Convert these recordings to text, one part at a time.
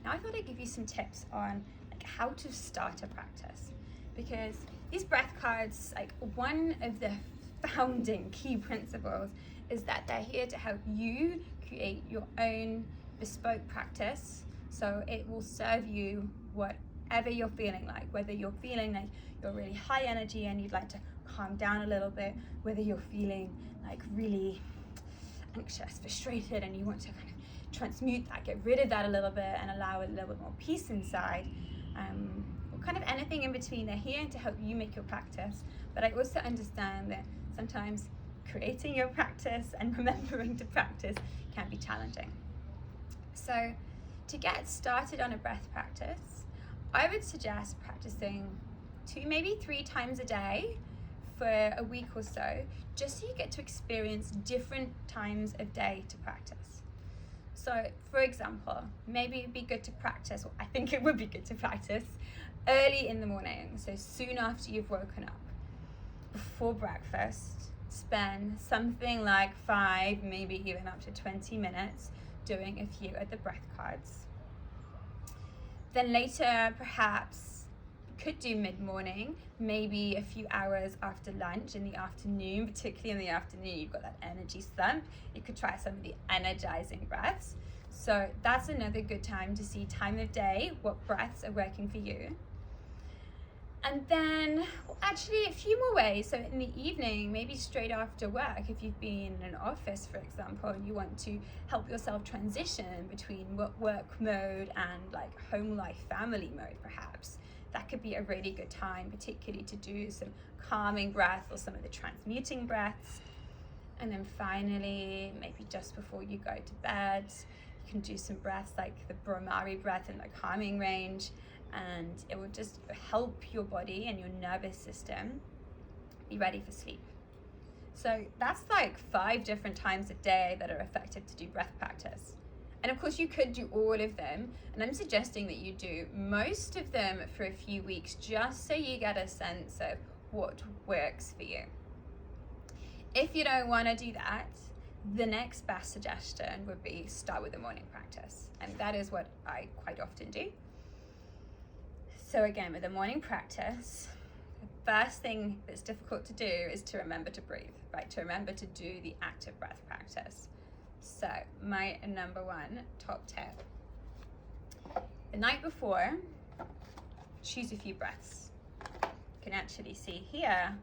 Now I thought I'd give you some tips on like how to start a practice, because these breath cards, like one of the founding key principles is that they're here to help you create your own bespoke practice. So it will serve you whatever you're feeling like, whether you're feeling like you're really high energy and you'd like to calm down a little bit, whether you're feeling like really anxious, frustrated, and you want to kind of transmute that, get rid of that a little bit and allow a little bit more peace inside, or kind of anything in between. They're here to help you make your practice. But I also understand that sometimes creating your practice and remembering to practice can be challenging. So to get started on a breath practice, I would suggest practicing 2, maybe 3 times a day for a week or so, just so you get to experience different times of day to practice. So for example, maybe it'd be good to practice, or I think it would be good to practice early in the morning, so soon after you've woken up, before breakfast. Spend something like 5, maybe even up to 20 minutes doing a few of the breath cards. Then later, perhaps you could do mid-morning, maybe a few hours after lunch in the afternoon, particularly in the afternoon, you've got that energy slump. You could try some of the energizing breaths. So that's another good time to see time of day, what breaths are working for you. And then, well, actually a few more ways. So in the evening, maybe straight after work, if you've been in an office, for example, and you want to help yourself transition between work mode and like home life, family mode, perhaps, that could be a really good time, particularly to do some calming breath or some of the transmuting breaths. And then finally, maybe just before you go to bed, you can do some breaths like the Bhramari breath in the calming range, and it will just help your body and your nervous system be ready for sleep. So that's like 5 different times a day that are effective to do breath practice. And of course you could do all of them, and I'm suggesting that you do most of them for a few weeks, just so you get a sense of what works for you. If you don't want to do that, the next best suggestion would be start with a morning practice. And that is what I quite often do. So again, with a morning practice, the first thing that's difficult to do is to remember to breathe, right? To remember to do the active breath practice. So my number 1 top tip: the night before, choose a few breaths. You can actually see here,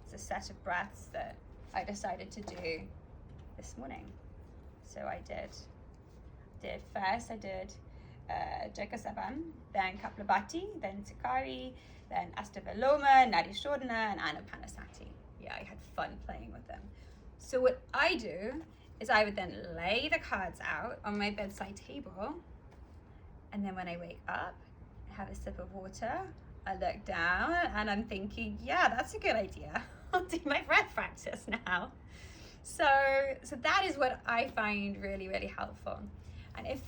it's a set of breaths that I decided to do this morning. So I did first, I did Jagasavan, then Kapalabhati, then Sikari, then Astavaloma, Nadi Shodhana, and Anapanasati. Yeah, I had fun playing with them. So what I do is I would then lay the cards out on my bedside table, and then when I wake up, I have a sip of water, I look down, and I'm thinking, yeah, that's a good idea. I'll do my breath practice now. So that is what I find really, really helpful. And if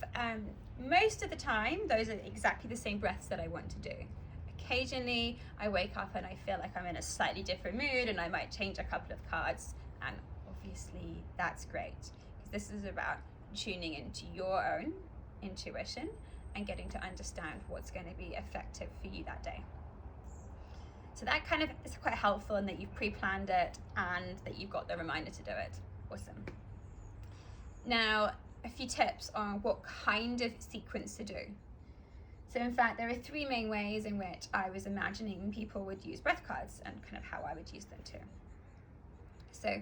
most of the time, those are exactly the same breaths that I want to do. Occasionally, I wake up and I feel like I'm in a slightly different mood, and I might change a couple of cards, and obviously that's great, because this is about tuning into your own intuition and getting to understand what's going to be effective for you that day. So that kind of is quite helpful, in that you've pre-planned it and that you've got the reminder to do it. Awesome. Now, a few tips on what kind of sequence to do. So in fact, there are 3 main ways in which I was imagining people would use breath cards, and kind of how I would use them too. So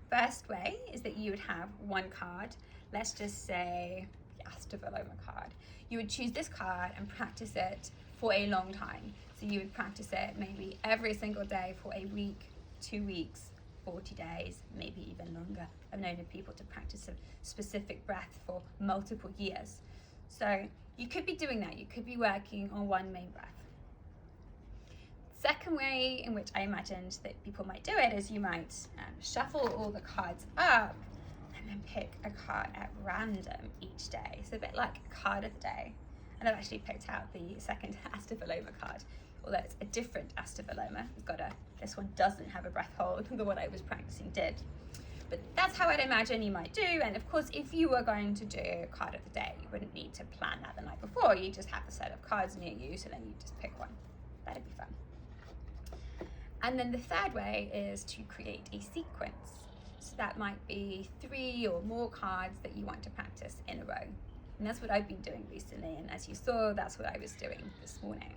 first way is that you would have 1 card. Let's just say the Astavaloma card. You would choose this card and practice it for a long time. So you would practice it maybe every single day for a week, 2 weeks, 40 days, maybe even longer. I've known of people to practice a specific breath for multiple years. So you could be doing that. You could be working on 1 main breath. Second way in which I imagined that people might do it is you might shuffle all the cards up and then pick a card at random each day. So a bit like a card of the day. And I've actually picked out the second Astavaloma card, although it's a different Astavaloma. This one doesn't have a breath hold, the one I was practicing did. But that's how I'd imagine you might do. And of course, if you were going to do card of the day, you wouldn't need to plan that the night before. You just have a set of cards near you, so then you just pick one. That'd be fun. And then the third way is to create a sequence. So that might be 3 or more cards that you want to practice in a row. And that's what I've been doing recently. And as you saw, that's what I was doing this morning.